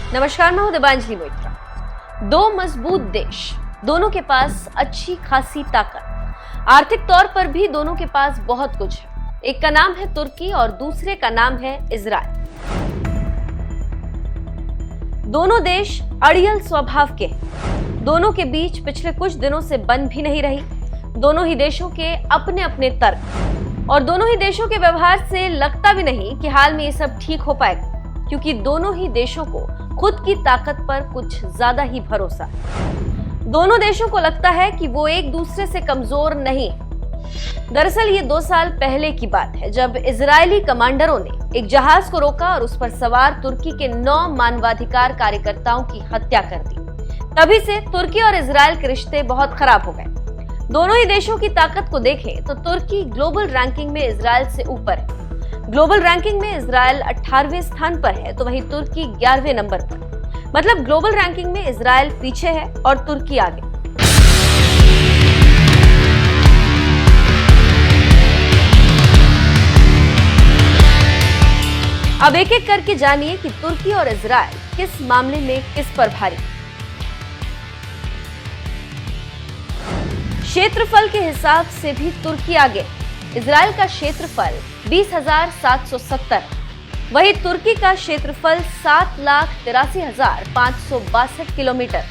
नमस्कार, मैं हूं दिबांजलि मोइत्रा। दो मजबूत देश, दोनों के पास अच्छी खासी ताकत, आर्थिक तौर पर भी दोनों के पास बहुत कुछ है। एक का नाम है तुर्की और दूसरे का नाम है इजराइल। दोनों देश अड़ियल स्वभाव के हैं। दोनों के बीच पिछले कुछ दिनों से बन भी नहीं रही। दोनों ही देशों के अपने अपने तर्क और दोनों ही देशों के व्यवहार से लगता भी नहीं कि हाल में ये सब ठीक हो पाएगा, क्योंकि दोनों ही देशों को खुद की ताकत पर कुछ ज्यादा ही भरोसा है। दोनों देशों को लगता है कि वो एक दूसरे से कमजोर नहीं। दरअसल ये 2 साल पहले की बात है, जब इजरायली कमांडरों ने एक जहाज को रोका और उस पर सवार तुर्की के 9 मानवाधिकार कार्यकर्ताओं की हत्या कर दी। तभी से तुर्की और इजरायल के रिश्ते बहुत खराब हो गए। दोनों ही देशों की ताकत को देखें तो तुर्की ग्लोबल रैंकिंग में इजरायल से ऊपर है। ग्लोबल रैंकिंग में इजरायल 18वें स्थान पर है, तो वहीं तुर्की 11वें नंबर पर। मतलब ग्लोबल रैंकिंग में इजरायल पीछे है और तुर्की आगे। अब एक एक करके जानिए कि तुर्की और इजरायल किस मामले में किस पर भारी। क्षेत्रफल के हिसाब से भी तुर्की आगे। इजरायल का क्षेत्रफल 20,770, वहीं तुर्की का क्षेत्रफल 7,83,562 किलोमीटर।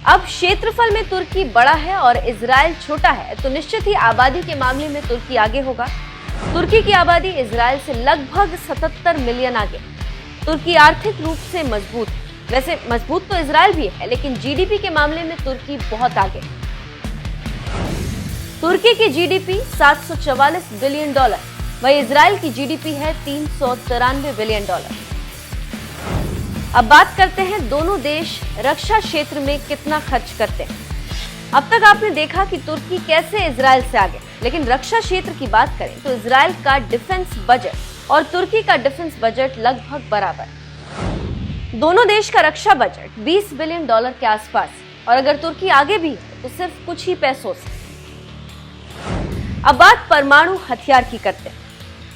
अब क्षेत्रफल में तुर्की बड़ा है और इजरायल छोटा है, तो निश्चित ही आबादी के मामले में तुर्की आगे होगा। तुर्की की आबादी इजरायल से लगभग 77 मिलियन आगे। तुर्की आर्थिक रूप से मजबूत है। वैसे मजबूत तो इजरायल भी है, लेकिन जीडीपी के मामले में तुर्की बहुत आगे। तुर्की की जीडीपी $744 बिलियन, वहीं इजरायल की जीडीपी है $393 बिलियन। अब बात करते हैं दोनों देश रक्षा क्षेत्र में कितना खर्च करते हैं। अब तक आपने देखा कि तुर्की कैसे इजरायल से आगे, लेकिन रक्षा क्षेत्र की बात करें तो इजरायल का डिफेंस बजट और तुर्की का डिफेंस बजट लगभग बराबर। दोनों देश का रक्षा बजट $20 बिलियन के आसपास, और अगर तुर्की आगे भी है तो सिर्फ कुछ ही पैसों से। अब बात परमाणु हथियार की करते हैं।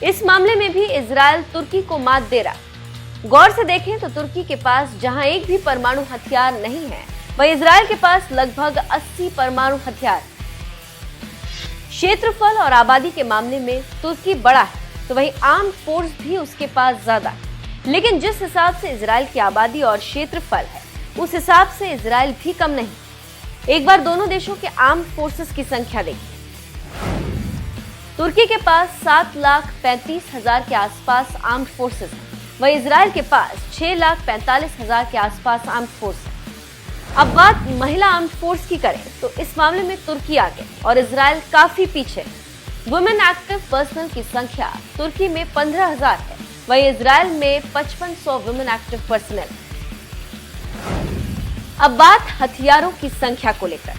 इस मामले में भी इजरायल तुर्की को मात दे रहा है। गौर से देखें तो तुर्की के पास जहां एक भी परमाणु हथियार नहीं है, वहीं इजरायल के पास लगभग 80 परमाणु हथियार। क्षेत्रफल और आबादी के मामले में तुर्की बड़ा है, तो वहीं आर्म्ड फोर्स भी उसके पास ज्यादा है। लेकिन जिस हिसाब से इजरायल की आबादी और क्षेत्रफल है, उस हिसाब से इजरायल भी कम नहीं। एक बार दोनों देशों के आर्म्ड फोर्सेस की संख्या देखिए। तुर्की के पास 7,35,000 के आसपास आर्म्ड फोर्सेस हैं, वहीं इजरायल के पास 6,45,000 के आसपास आर्म्ड फोर्स है। अब बात महिला आर्म्ड फोर्स की करें तो इस मामले में तुर्की आगे और इजरायल काफी पीछे। वुमेन एक्टिव पर्सनल की संख्या तुर्की में 15,000 है, वहीं इजरायल में 5500 वुमेन एक्टिव पर्सनल। अब बात हथियारों की संख्या को लेकर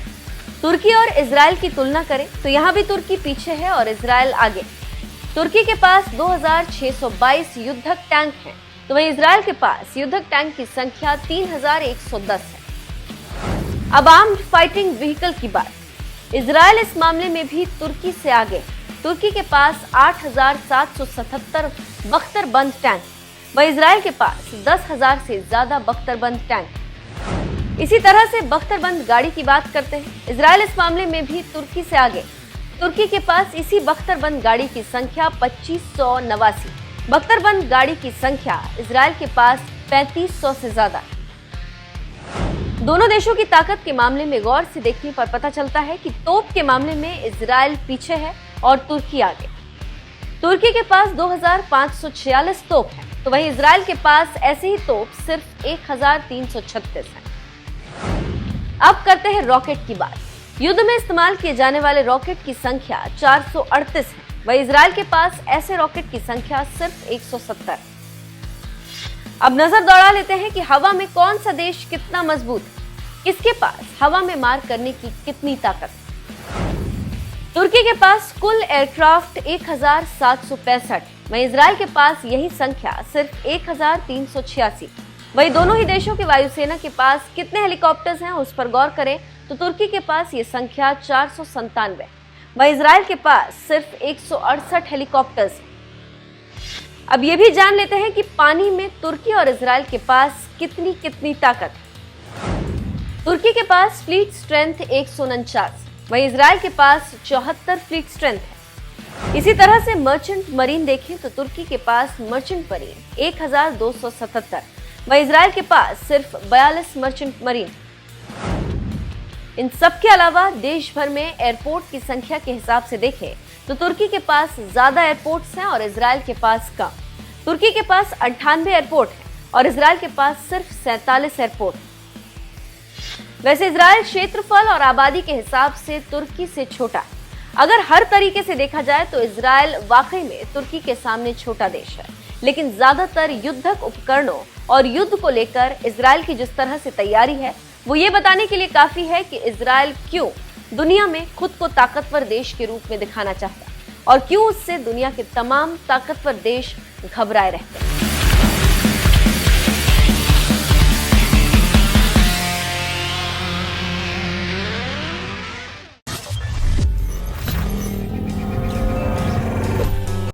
तुर्की और इजरायल की तुलना करें तो यहां भी तुर्की पीछे है और इजरायल आगे। तुर्की के पास 2,622 युद्धक टैंक हैं, तो वहीं इजरायल के पास युद्धक टैंक की संख्या 3,110 है। अब आर्म्ड फाइटिंग व्हीकल की बात। इजरायल इस मामले में भी तुर्की से आगे। तुर्की के पास 8,777 बख्तरबंद टैंक, वहीं इजरायल के पास 10,000 से ज्यादा बख्तरबंद टैंक। इसी तरह से बख्तरबंद गाड़ी की बात करते हैं। इजरायल इस मामले में भी तुर्की से आगे। तुर्की के पास इसी बख्तरबंद गाड़ी की संख्या 2589। बख्तरबंद गाड़ी की संख्या इजरायल के पास 3500 से ज्यादा। दोनों देशों की ताकत के मामले में गौर से देखने पर पता चलता है कि तोप के मामले में इजरायल पीछे है और तुर्की आगे। तुर्की के पास 2,546 तोप है, तो वहीं इजरायल के पास ऐसे ही तोप सिर्फ 1,336 है। अब करते हैं रॉकेट की बात। युद्ध में इस्तेमाल किए जाने वाले रॉकेट की संख्या 438 है, वहीं इजरायल के पास ऐसे रॉकेट की संख्या सिर्फ 170। अब नजर दौड़ा लेते हैं कि हवा में कौन सा देश कितना मजबूत है, किसके पास हवा में मार करने की कितनी ताकत। तुर्की के पास कुल एयरक्राफ्ट 1,765, वहीं इजरायल के पास यही संख्या सिर्फ 1,386। वहीं दोनों ही देशों की वायुसेना के पास कितने हेलीकॉप्टर्स हैं, उस पर गौर करें तो तुर्की के पास ये संख्या 497, वहीं इजरायल के पास सिर्फ 168 हेलीकॉप्टर्स। अब ये भी जान लेते हैं कि पानी में तुर्की और इजरायल के पास कितनी कितनी ताकत। तुर्की के पास फ्लीट स्ट्रेंथ 149, वहीं इजराइल के पास 74 फ्लीट स्ट्रेंथ है। इसी तरह से मर्चेंट मरीन देखें तो तुर्की के पास मर्चेंट मरीन 1277, वहीं इजराइल के पास सिर्फ 42 मर्चेंट मरीन। इन सब के अलावा देश भर में एयरपोर्ट की संख्या के हिसाब से देखें तो तुर्की के पास ज्यादा एयरपोर्ट्स हैं और इजराइल के पास कम। तुर्की के पास 98 एयरपोर्ट हैं और इजराइल के पास सिर्फ 47 एयरपोर्ट। वैसे इजराइल क्षेत्रफल और आबादी के हिसाब से तुर्की से छोटा। अगर हर तरीके से देखा जाए तो इजराइल वाकई में तुर्की के सामने छोटा देश है, लेकिन ज्यादातर युद्धक उपकरणों और युद्ध को लेकर इजराइल की जिस तरह से तैयारी है वो ये बताने के लिए काफी है कि इजराइल क्यों दुनिया में खुद को ताकतवर देश के रूप में दिखाना चाहता और क्यों उससे दुनिया के तमाम ताकतवर देश घबराए रहते हैं।